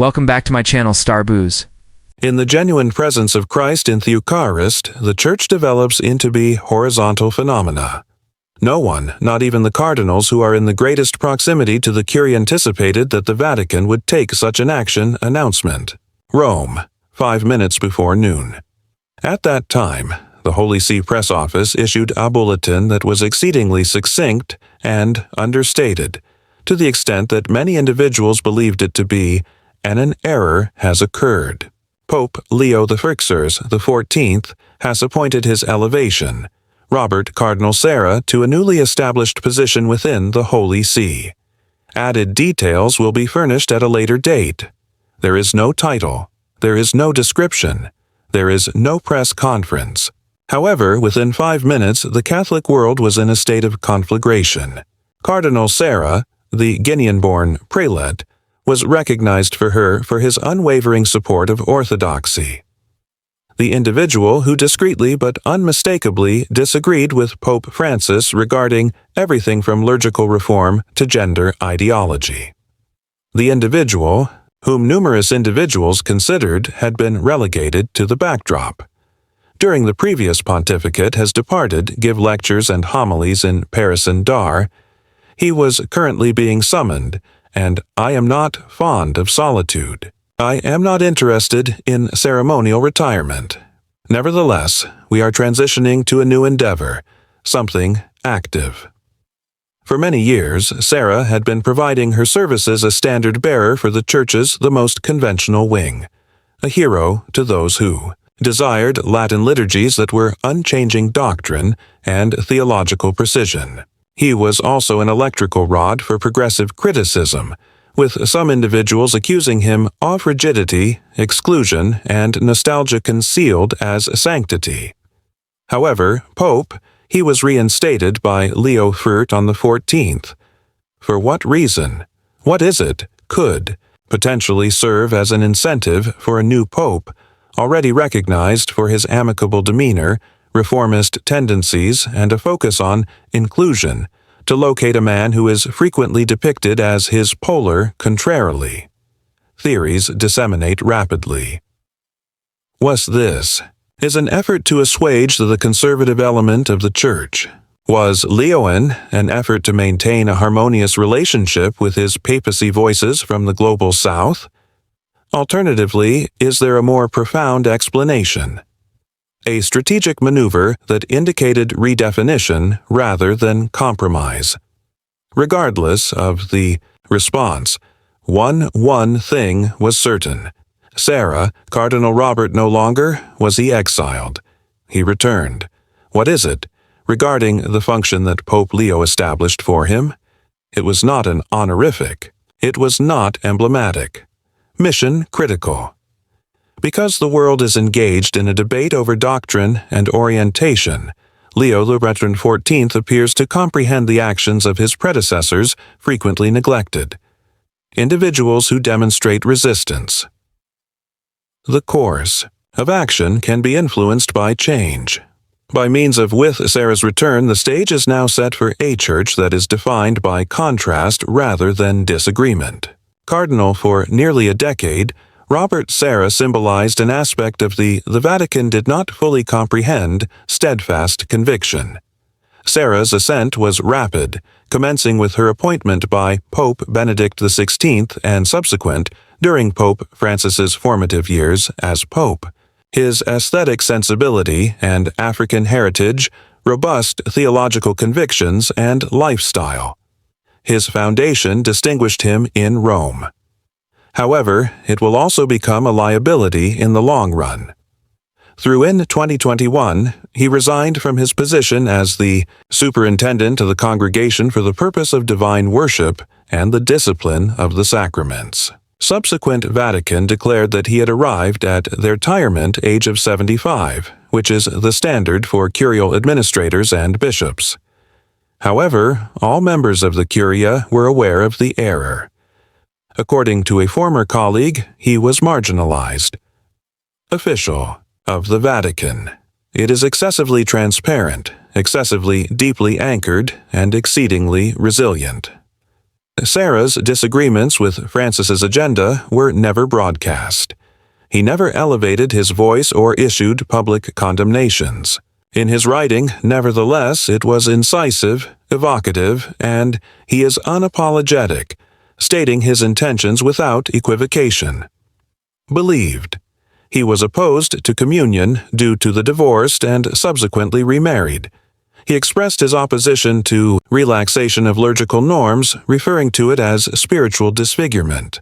Welcome back to my channel, Star Booze. In the genuine presence of Christ in the Eucharist, the Church develops into be horizontal phenomena. No one, not even the cardinals who are in the greatest proximity to the Curia, anticipated that the Vatican would take such an action. Announcement. Rome, 5 minutes before noon. At that time, the Holy See Press Office issued a bulletin that was exceedingly succinct and understated, to the extent that many individuals believed it to be, and an error has occurred. Pope Leo XIV has appointed his elevation, Robert Cardinal Sarah, to a newly established position within the Holy See. Added details will be furnished at a later date. There is no title. There is no description. There is no press conference. However, within 5 minutes, the Catholic world was in a state of conflagration. Cardinal Sarah, the Guinean-born prelate, was recognized for his unwavering support of orthodoxy. The individual who discreetly but unmistakably disagreed with Pope Francis regarding everything from liturgical reform to gender ideology. The individual, whom numerous individuals considered had been relegated to the backdrop. During the previous pontificate has departed, give lectures and homilies in Paris and Dar. He was currently being summoned, and I am not fond of solitude. I am not interested in ceremonial retirement. Nevertheless, we are transitioning to a new endeavor, something active. For many years, Sarah had been providing her services as standard-bearer for the Church's the most conventional wing, a hero to those who desired Latin liturgies that were unchanging doctrine and theological precision. He was also an electrical rod for progressive criticism, with some individuals accusing him of rigidity, exclusion, and nostalgia concealed as sanctity. However, Pope, he was reinstated by Leo XIV on the 14th. For what reason? What is it? Could potentially serve as an incentive for a new pope, already recognized for his amicable demeanor, reformist tendencies, and a focus on inclusion, to locate a man who is frequently depicted as his polar contrarily. Theories disseminate rapidly. Was this is an effort to assuage the conservative element of the Church? Was Leoin an effort to maintain a harmonious relationship with his papacy voices from the global South? Alternatively, is there a more profound explanation? A strategic maneuver that indicated redefinition rather than compromise. Regardless of the response, one thing was certain. Sarah, Cardinal Robert no longer, was he exiled. He returned. What is it? Regarding the function that Pope Leo established for him, it was not an honorific. It was not emblematic. Mission critical. Because the world is engaged in a debate over doctrine and orientation, Leo XIV appears to comprehend the actions of his predecessors, frequently neglected. Individuals who demonstrate resistance. The course of action can be influenced by change. By means of with Sarah's return, the stage is now set for a church that is defined by contrast rather than disagreement. Cardinal for nearly a decade, Robert Sarah symbolized an aspect of the Vatican did not fully comprehend, steadfast conviction. Sarah's ascent was rapid, commencing with her appointment by Pope Benedict XVI and subsequent during Pope Francis's formative years as Pope. His aesthetic sensibility and African heritage, robust theological convictions, and lifestyle. His foundation distinguished him in Rome. However, it will also become a liability in the long run. In 2021, he resigned from his position as the superintendent of the Congregation for the purpose of divine worship and the discipline of the sacraments. Subsequent Vatican declared that he had arrived at their retirement age of 75, which is the standard for curial administrators and bishops. However, all members of the Curia were aware of the error. According to a former colleague, he was marginalized. Official of the Vatican. It is excessively transparent, excessively deeply anchored, and exceedingly resilient. Sarah's disagreements with Francis's agenda were never broadcast. He never elevated his voice or issued public condemnations. In his writing, nevertheless, it was incisive, evocative, and he is unapologetic, stating his intentions without equivocation. Believed. He was opposed to communion due to the divorced and subsequently remarried. He expressed his opposition to relaxation of liturgical norms, referring to it as spiritual disfigurement.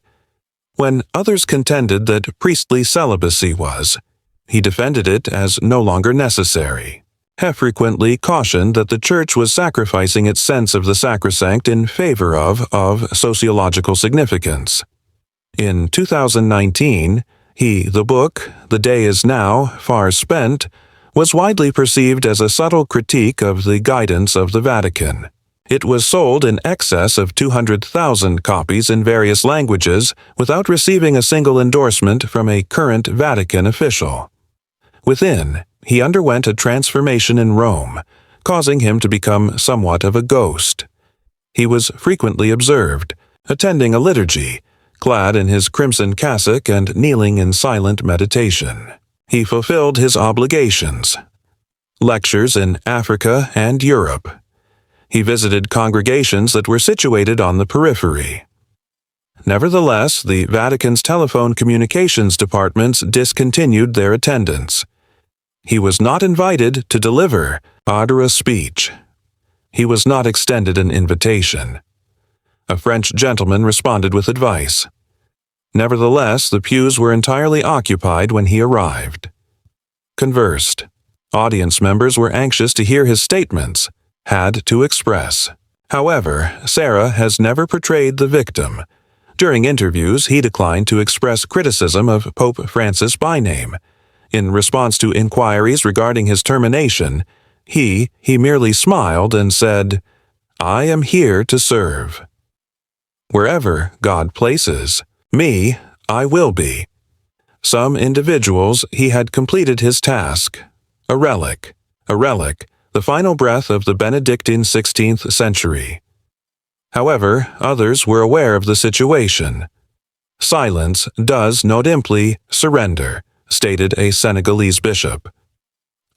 When others contended that priestly celibacy was, he defended it as no longer necessary. He frequently cautioned that the Church was sacrificing its sense of the sacrosanct in favor of sociological significance. In 2019, the book, The Day Is Now, Far Spent, was widely perceived as a subtle critique of the guidance of the Vatican. It was sold in excess of 200,000 copies in various languages without receiving a single endorsement from a current Vatican official. Within, he underwent a transformation in Rome, causing him to become somewhat of a ghost. He was frequently observed, attending a liturgy, clad in his crimson cassock and kneeling in silent meditation. He fulfilled his obligations. Lectures in Africa and Europe. He visited congregations that were situated on the periphery. Nevertheless, the Vatican's telephone communications departments discontinued their attendance. He was not invited to deliver a speech. He was not extended an invitation. A French gentleman responded with advice. Nevertheless, the pews were entirely occupied when he arrived. Conversed. Audience members were anxious to hear his statements, had to express. However, Sarah has never portrayed the victim. During interviews, he declined to express criticism of Pope Francis by name. In response to inquiries regarding his termination, he merely smiled and said, "I am here to serve. Wherever God places me, I will be." Some individuals, he had completed his task. A relic, the final breath of the Benedictine 16th century. However, others were aware of the situation. Silence does not imply surrender, stated a Senegalese bishop.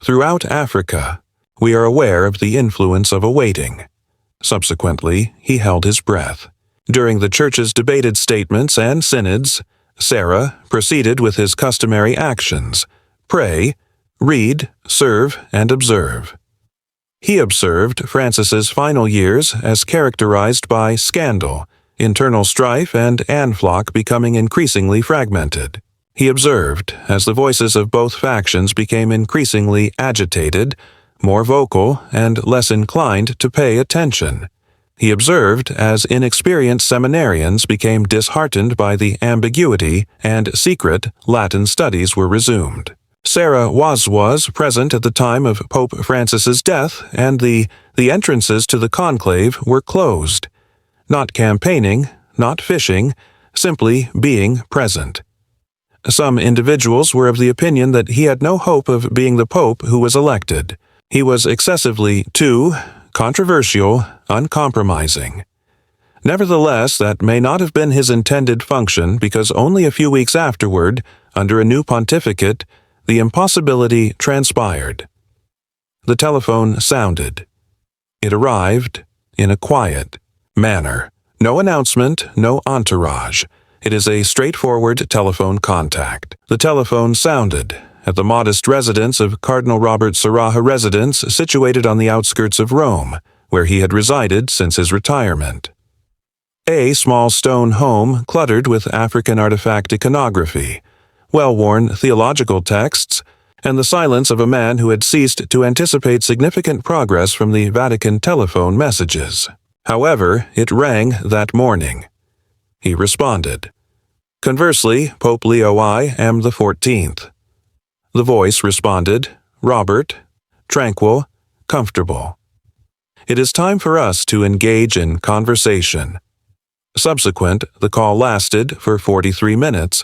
Throughout Africa, we are aware of the influence of awaiting. Subsequently, he held his breath. During the Church's debated statements and synods, Sarah proceeded with his customary actions: pray, read, serve, and observe. He observed Francis's final years as characterized by scandal, internal strife, and anflock becoming increasingly fragmented. He observed as the voices of both factions became increasingly agitated, more vocal, and less inclined to pay attention. He observed as inexperienced seminarians became disheartened by the ambiguity and secret Latin studies were resumed. Sarah was present at the time of Pope Francis's death, and the entrances to the conclave were closed. Not campaigning, not fishing, simply being present. Some individuals were of the opinion that he had no hope of being the pope who was elected. He was excessively too controversial, uncompromising. Nevertheless, that may not have been his intended function, because only a few weeks afterward, under a new pontificate, the impossibility transpired. The telephone sounded. It arrived in a quiet manner. No announcement, no entourage. It is a straightforward telephone contact. The telephone sounded at the modest residence of Cardinal Robert Sarah residence situated on the outskirts of Rome, where he had resided since his retirement. A small stone home cluttered with African artifact iconography, well-worn theological texts, and the silence of a man who had ceased to anticipate significant progress from the Vatican telephone messages. However, it rang that morning. He responded. Conversely, Pope Leo XIV. The voice responded, Robert, tranquil, comfortable. It is time for us to engage in conversation. Subsequent, the call lasted for 43 minutes.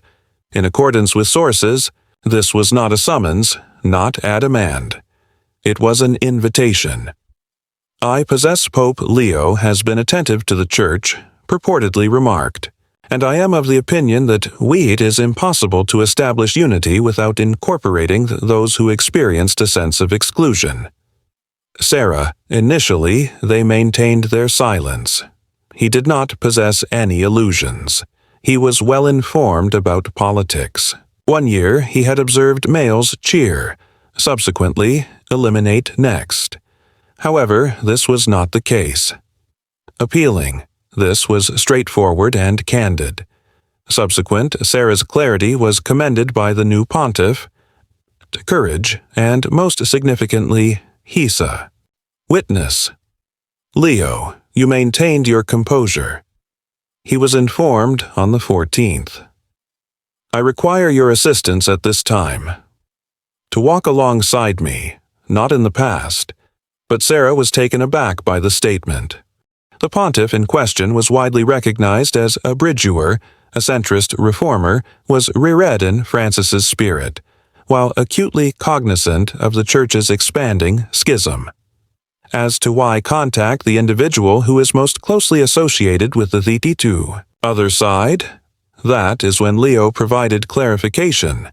In accordance with sources, this was not a summons, not a demand. It was an invitation. I possess Pope Leo has been attentive to the Church, purportedly remarked, "And I am of the opinion that it is impossible to establish unity without incorporating those who experienced a sense of exclusion." Sarah, initially, they maintained their silence. He did not possess any illusions. He was well informed about politics. One year he had observed males cheer, subsequently eliminate next. However, this was not the case. Appealing, this was straightforward and candid. Subsequent, Sarah's clarity was commended by the new pontiff, courage, and most significantly, Hisa. Witness: Leo, you maintained your composure. He was informed on the 14th. I require your assistance at this time. To walk alongside me, not in the past. But Sarah was taken aback by the statement. The pontiff in question was widely recognized as a bridgewer, a centrist reformer, was reread in Francis's spirit, while acutely cognizant of the Church's expanding schism. As to why contact the individual who is most closely associated with the other side, that is when Leo provided clarification.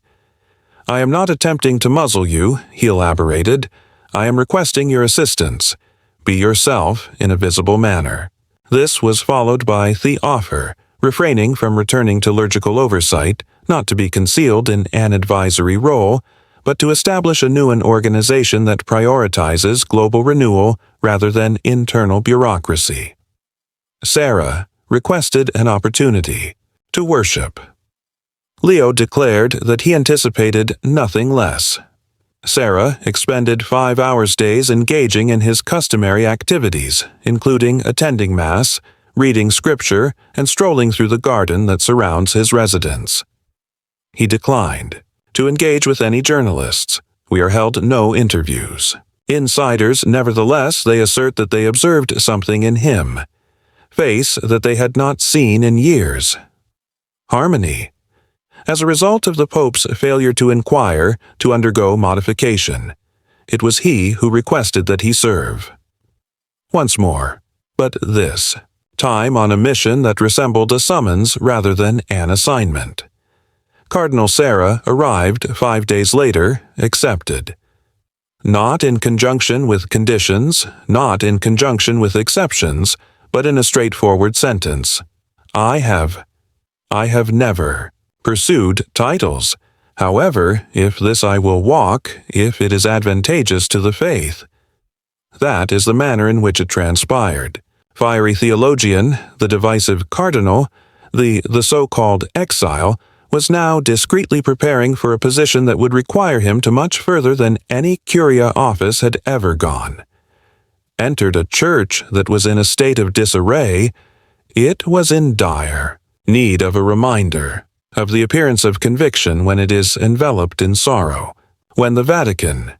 I am not attempting to muzzle you, he elaborated. I am requesting your assistance. Be yourself in a visible manner. This was followed by the offer, refraining from returning to liturgical oversight, not to be concealed in an advisory role, but to establish a new organization that prioritizes global renewal rather than internal bureaucracy. Sarah requested an opportunity to worship. Leo declared that he anticipated nothing less. Sarah expended 5 hours days engaging in his customary activities, including attending Mass, reading Scripture, and strolling through the garden that surrounds his residence. He declined to engage with any journalists. We are held no interviews. Insiders, nevertheless, they assert that they observed something in him. Face that they had not seen in years. Harmony. As a result of the Pope's failure to inquire, to undergo modification, it was he who requested that he serve. Once more, but this time on a mission that resembled a summons rather than an assignment. Cardinal Sarah arrived 5 days later, accepted. Not in conjunction with conditions, not in conjunction with exceptions, but in a straightforward sentence. I have never pursued titles. However, if this I will walk, if it is advantageous to the faith. That is the manner in which it transpired. Fiery theologian, the divisive cardinal, the so-called exile, was now discreetly preparing for a position that would require him to much further than any curia office had ever gone. Entered a church that was in a state of disarray, it was in dire need of a reminder, of the appearance of conviction when it is enveloped in sorrow. When the Vatican,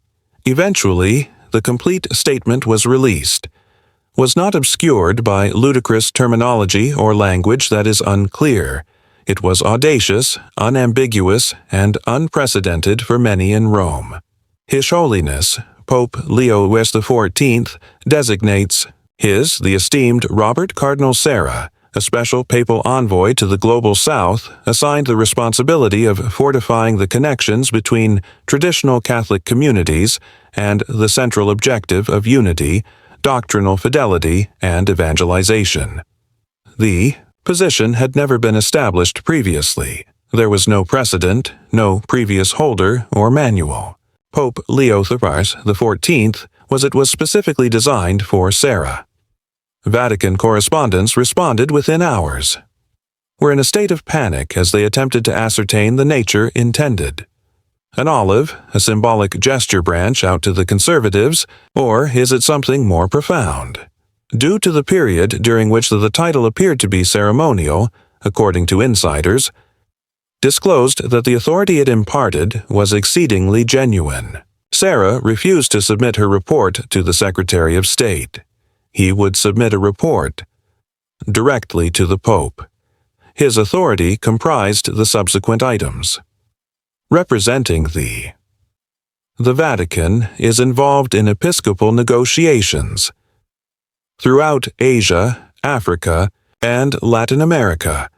eventually, the complete statement was released, was not obscured by ludicrous terminology or language that is unclear. It was audacious, unambiguous, and unprecedented for many in Rome. His Holiness, Pope Leo XIV, designates the esteemed Robert Cardinal Sarah, a special papal envoy to the Global South, assigned the responsibility of fortifying the connections between traditional Catholic communities and the central objective of unity, doctrinal fidelity, and evangelization. The position had never been established previously. There was no precedent, no previous holder or manual. Pope Leo XIV was specifically designed for Sarah. Vatican correspondents responded within hours. Were in a state of panic as they attempted to ascertain the nature intended. An olive, a symbolic gesture branch out to the conservatives, or is it something more profound? Due to the period during which the title appeared to be ceremonial, according to insiders, disclosed that the authority it imparted was exceedingly genuine. Sarah refused to submit her report to the Secretary of State. He would submit a report directly to the Pope. His authority comprised the subsequent items. Representing the Vatican is involved in episcopal negotiations throughout Asia, Africa, and Latin America,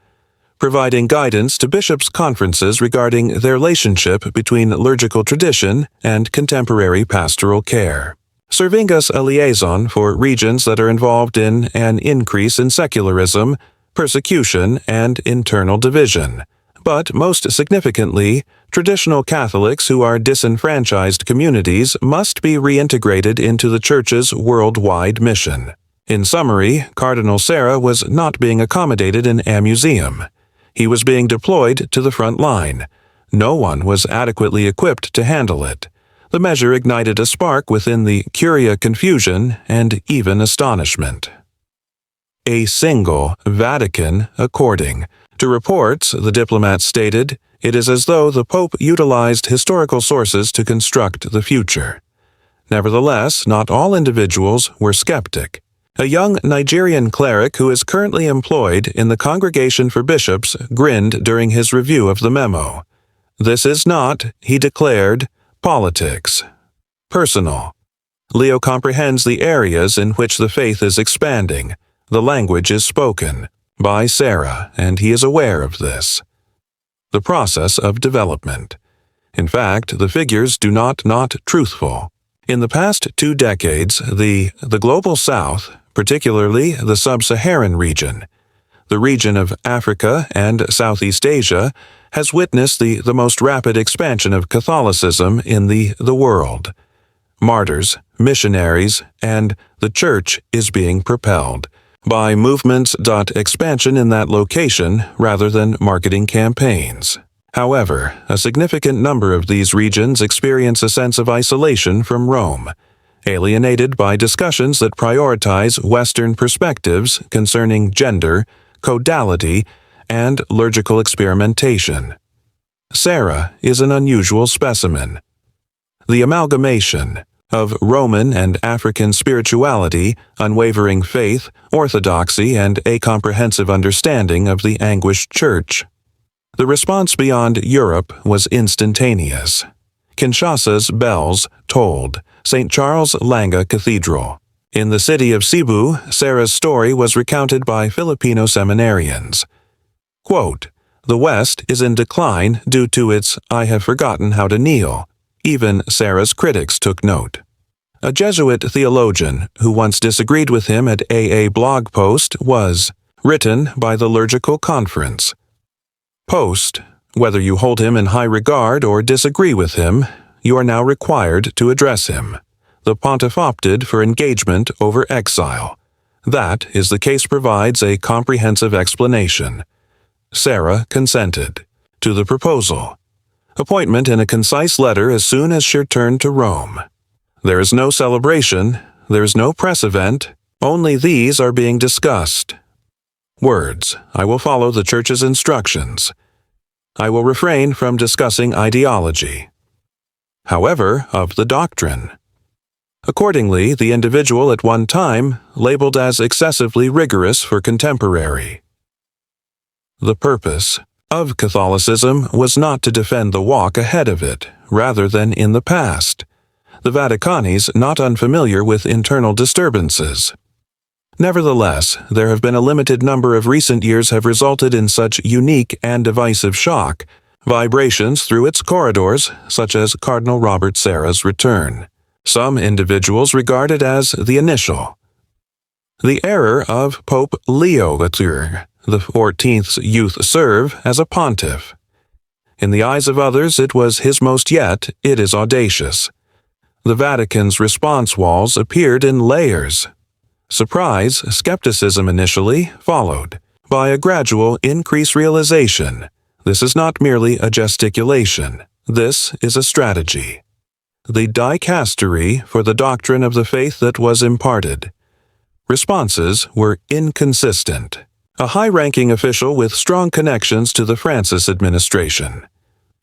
providing guidance to bishops' conferences regarding their relationship between liturgical tradition and contemporary pastoral care, serving as a liaison for regions that are involved in an increase in secularism, persecution, and internal division. But most significantly, traditional Catholics who are disenfranchised communities must be reintegrated into the Church's worldwide mission. In summary, Cardinal Sarah was not being accommodated in a museum. He was being deployed to the front line. No one was adequately equipped to handle it. The measure ignited a spark within the curia confusion and even astonishment. A single Vatican according. To reports, the diplomat stated, "It is as though the Pope utilized historical sources to construct the future." Nevertheless, not all individuals were skeptic. A young Nigerian cleric who is currently employed in the Congregation for Bishops grinned during his review of the memo. "This is not," he declared, "politics. Personal." Leo comprehends the areas in which the faith is expanding. The language is spoken by Sarah, and he is aware of this. The process of development. In fact, the figures do not truthful. In the past 2 decades, the Global South, particularly the Sub-Saharan region, the region of Africa and Southeast Asia, has witnessed the most rapid expansion of Catholicism in the world. Martyrs, missionaries, and the Church is being propelled by movements. Expansion in that location rather than marketing campaigns. However, a significant number of these regions experience a sense of isolation from Rome, alienated by discussions that prioritize Western perspectives concerning gender, codality, and liturgical experimentation. Sarah is an unusual specimen. The amalgamation of Roman and African spirituality, unwavering faith, orthodoxy, and a comprehensive understanding of the anguished Church. The response beyond Europe was instantaneous. Kinshasa's bells tolled. St. Charles Langa Cathedral. In the city of Cebu, Sarah's story was recounted by Filipino seminarians. Quote, "The West is in decline due to its 'I have forgotten how to kneel.'" Even Sarah's critics took note. A Jesuit theologian who once disagreed with him at a blog post was written by the Liturgical Conference. Post, whether you hold him in high regard or disagree with him, you are now required to address him. The pontiff opted for engagement over exile. That is the case provides a comprehensive explanation. Sarah consented to the proposal. Appointment in a concise letter as soon as she returned to Rome. There is no celebration, there is no press event, only these are being discussed. Words, I will follow the Church's instructions. I will refrain from discussing ideology. However, of the doctrine. Accordingly, the individual at one time labeled as excessively rigorous for contemporary. The purpose of Catholicism was not to defend the walk ahead of it, rather than in the past. The Vaticanis not unfamiliar with internal disturbances. Nevertheless, there have been a limited number of recent years have resulted in such unique and divisive shock, vibrations through its corridors, such as Cardinal Robert Sarah's return. Some individuals regard it as the initial. The error of Pope Leo XIV, the 14th's youth serve as a pontiff. In the eyes of others it was his most yet, it is audacious. The Vatican's response walls appeared in layers. Surprise, skepticism initially followed, by a gradual increased realization. This is not merely a gesticulation, this is a strategy. The dicastery for the doctrine of the faith that was imparted. Responses were inconsistent. A high-ranking official with strong connections to the Francis administration.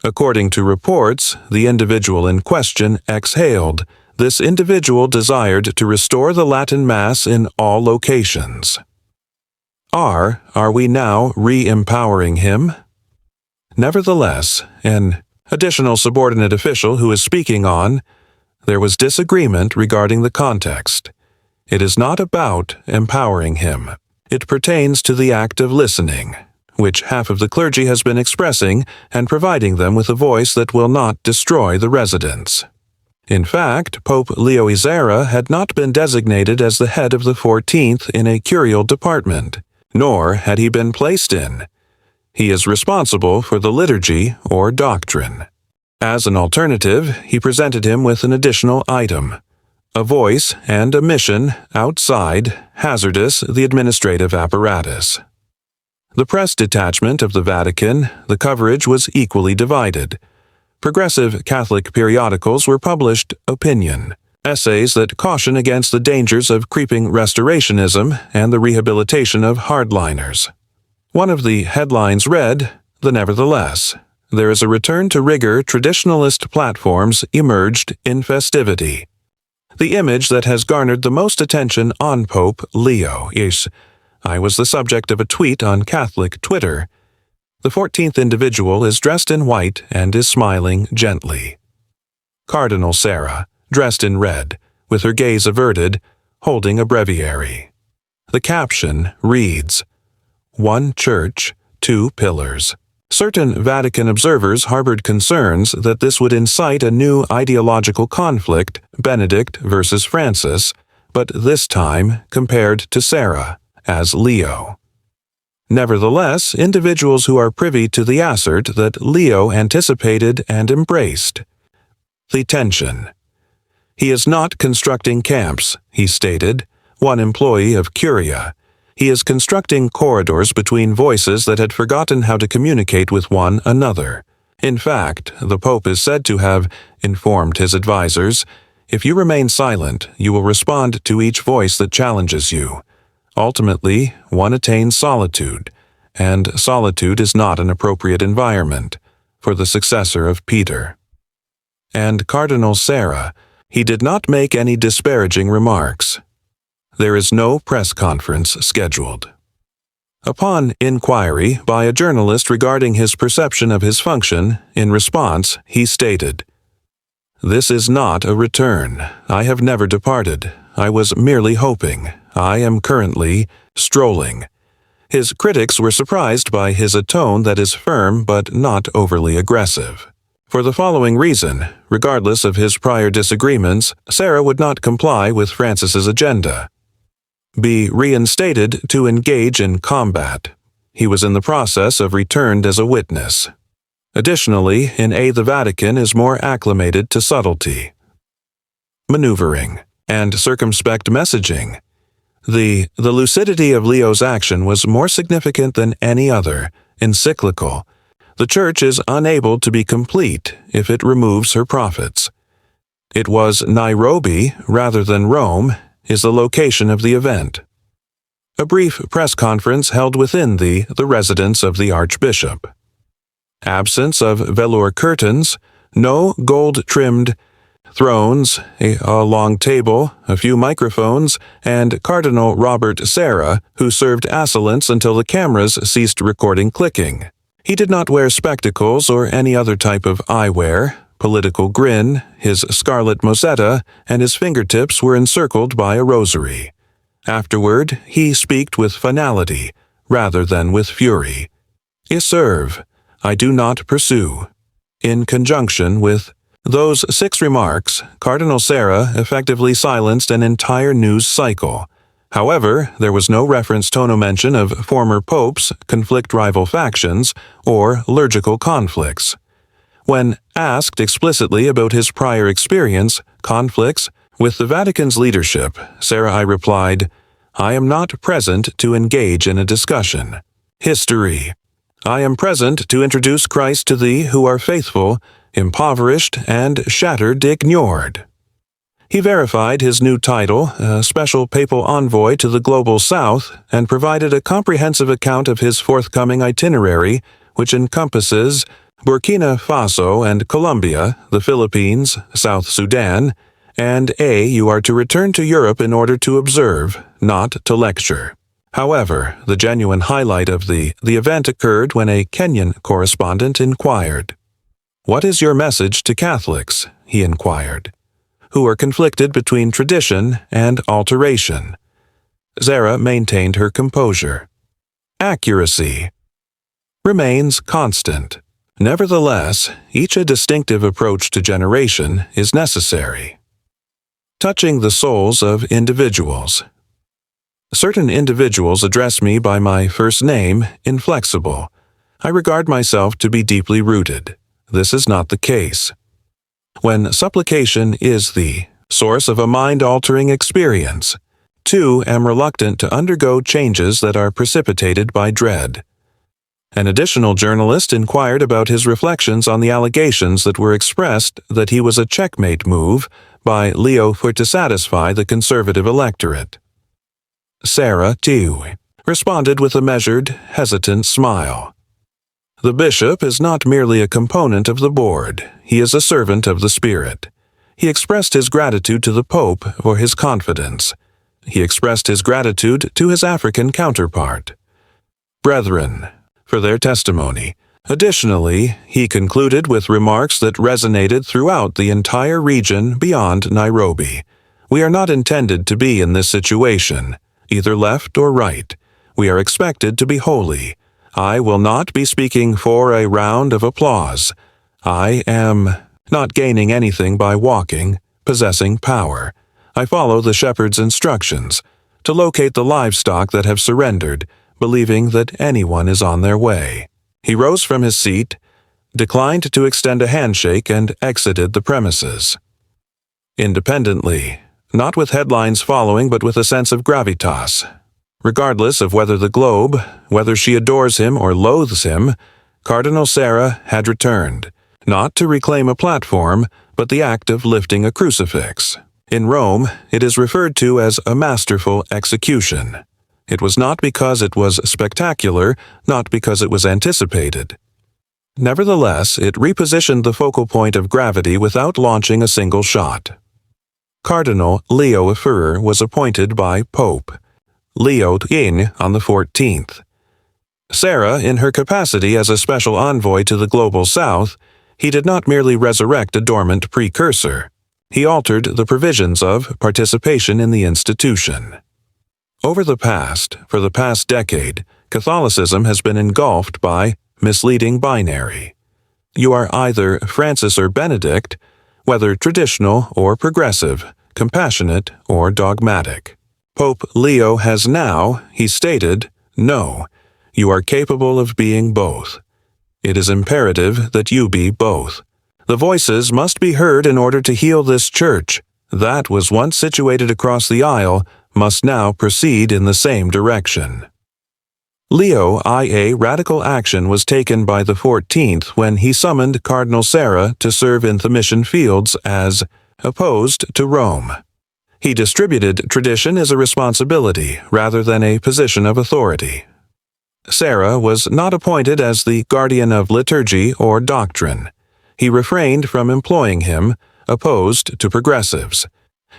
According to reports, the individual in question exhaled. This individual desired to restore the Latin Mass in all locations. Are we now re-empowering him? Nevertheless, an additional subordinate official who is speaking on, there was disagreement regarding the context. It is not about empowering him. It pertains to the act of listening, which half of the clergy has been expressing and providing them with a voice that will not destroy the residents. In fact, Pope Leo XIV had not been designated as the head of the 14th in a curial department, nor had he been placed in. He is responsible for the liturgy or doctrine. As an alternative, he presented him with an additional item, a voice and a mission outside, hazardous, the administrative apparatus. The press detachment of the Vatican, the coverage was equally divided. Progressive Catholic periodicals were published opinion, essays that caution against the dangers of creeping restorationism and the rehabilitation of hardliners. One of the headlines read, "The Nevertheless, there is a return to rigor traditionalist platforms emerged in festivity." The image that has garnered the most attention on Pope Leo is, I was the subject of a tweet on Catholic Twitter. The 14th individual is dressed in white and is smiling gently. Cardinal Sarah, dressed in red, with her gaze averted, holding a breviary. The caption reads, "One Church, Two Pillars." Certain Vatican observers harbored concerns that this would incite a new ideological conflict, Benedict versus Francis, but this time compared to Sarah as Leo. Nevertheless, individuals who are privy to the assert that Leo anticipated and embraced the tension. He is not constructing camps, he stated, one employee of Curia. He is constructing corridors between voices that had forgotten how to communicate with one another. In fact, the Pope is said to have informed his advisers, "If you remain silent, you will respond to each voice that challenges you. Ultimately, one attains solitude, and solitude is not an appropriate environment for the successor of Peter." And Cardinal Sarah, he did not make any disparaging remarks. There is no press conference scheduled. Upon inquiry by a journalist regarding his perception of his function, in response, he stated, "This is not a return. I have never departed. I was merely hoping. I am currently strolling." His critics were surprised by his tone that is firm but not overly aggressive. For the following reason, regardless of his prior disagreements, Sarah would not comply with Francis's agenda. Be reinstated to engage in combat. He was in the process of returned as a witness. Additionally, the Vatican is more acclimated to subtlety, maneuvering, and circumspect messaging. The lucidity of Leo's action was more significant than any other, encyclical. The Church is unable to be complete if it removes her prophets. It was Nairobi, rather than Rome, is the location of the event. A brief press conference held within the residence of the Archbishop. Absence of velour curtains, no gold-trimmed thrones, a long table, a few microphones, and Cardinal Robert Sarah, who served assistance until the cameras ceased recording clicking. He did not wear spectacles or any other type of eyewear. Political grin, his scarlet mosetta, and his fingertips were encircled by a rosary. Afterward, he speaked with finality, rather than with fury. "I serve, I do not pursue." In conjunction with those 6 remarks, Cardinal Sarah effectively silenced an entire news cycle. However, there was no reference to no mention of former popes, conflict rival factions, or liturgical conflicts. When asked explicitly about his prior experience, conflicts, with the Vatican's leadership, Sarah replied, "I am not present to engage in a discussion." History. "I am present to introduce Christ to thee who are faithful, impoverished, and shattered ignored." He verified his new title, a special papal envoy to the Global South, and provided a comprehensive account of his forthcoming itinerary, which encompasses Burkina Faso and Colombia, the Philippines, South Sudan, and you are to return to Europe in order to observe, not to lecture. However, the genuine highlight of the event occurred when a Kenyan correspondent inquired, "What is your message to Catholics?" he inquired, "who are conflicted between tradition and alteration?" Sarah maintained her composure. Accuracy remains constant. Nevertheless, each a distinctive approach to generation is necessary. Touching the souls of individuals. Certain individuals address me by my first name, inflexible. I regard myself to be deeply rooted. This is not the case. When supplication is the source of a mind-altering experience, too am reluctant to undergo changes that are precipitated by dread. An additional journalist inquired about his reflections on the allegations that were expressed that he was a checkmate move by Leo XIV to satisfy the conservative electorate. Sarah, too, responded with a measured, hesitant smile. The bishop is not merely a component of the board, he is a servant of the Spirit. He expressed his gratitude to the Pope for his confidence. He expressed his gratitude to his African counterpart, brethren, for their testimony. Additionally, he concluded with remarks that resonated throughout the entire region beyond Nairobi. We are not intended to be in this situation, either left or right. We are expected to be holy. I will not be speaking for a round of applause. I am not gaining anything by walking, possessing power. I follow the shepherd's instructions to locate the livestock that have surrendered, believing that anyone is on their way. He rose from his seat, declined to extend a handshake, and exited the premises. Independently, not with headlines following, but with a sense of gravitas. Regardless of whether the globe, whether she adores him or loathes him, Cardinal Sarah had returned, not to reclaim a platform, but the act of lifting a crucifix. In Rome, it is referred to as a masterful execution. It was not because it was spectacular, not because it was anticipated. Nevertheless, it repositioned the focal point of gravity without launching a single shot. Cardinal Leo XIV was appointed by Pope Leo XIV on the 14th. Sarah, in her capacity as a special envoy to the Global South, he did not merely resurrect a dormant precursor. He altered the provisions of participation in the institution. For the past decade, Catholicism has been engulfed by misleading binary. You are either Francis or Benedict, whether traditional or progressive, compassionate or dogmatic. Pope Leo has now, he stated, no, you are capable of being both. It is imperative that you be both. The voices must be heard in order to heal this church. That was once situated across the aisle, must now proceed in the same direction. Leo IA radical action was taken by the 14th when he summoned Cardinal Sarah to serve in the mission fields as opposed to Rome. He distributed tradition as a responsibility rather than a position of authority. Sarah was not appointed as the guardian of liturgy or doctrine. He refrained from employing him, opposed to progressives.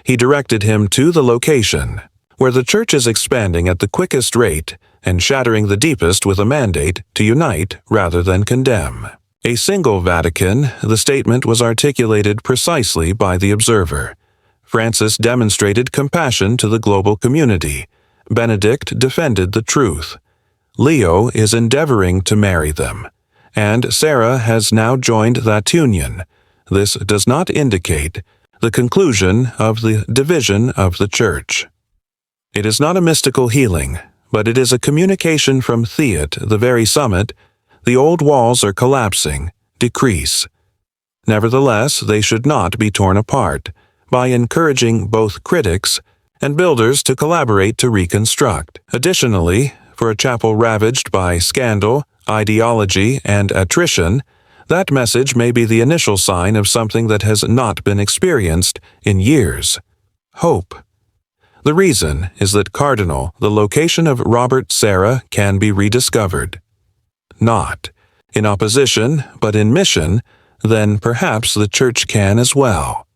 He directed him to the location, where the Church is expanding at the quickest rate and shattering the deepest with a mandate to unite rather than condemn. A single Vatican, the statement was articulated precisely by the observer. Francis demonstrated compassion to the global community. Benedict defended the truth. Leo is endeavoring to marry them, and Sarah has now joined that union. This does not indicate the conclusion of the division of the Church. It is not a mystical healing, but it is a communication from Theot, the very summit. The old walls are collapsing, decrease. Nevertheless, they should not be torn apart, by encouraging both critics and builders to collaborate to reconstruct. Additionally, for a chapel ravaged by scandal, ideology, and attrition, that message may be the initial sign of something that has not been experienced in years: hope. The reason is that the location of Robert Sarah can be rediscovered. Not in opposition, but in mission, then perhaps the Church can as well.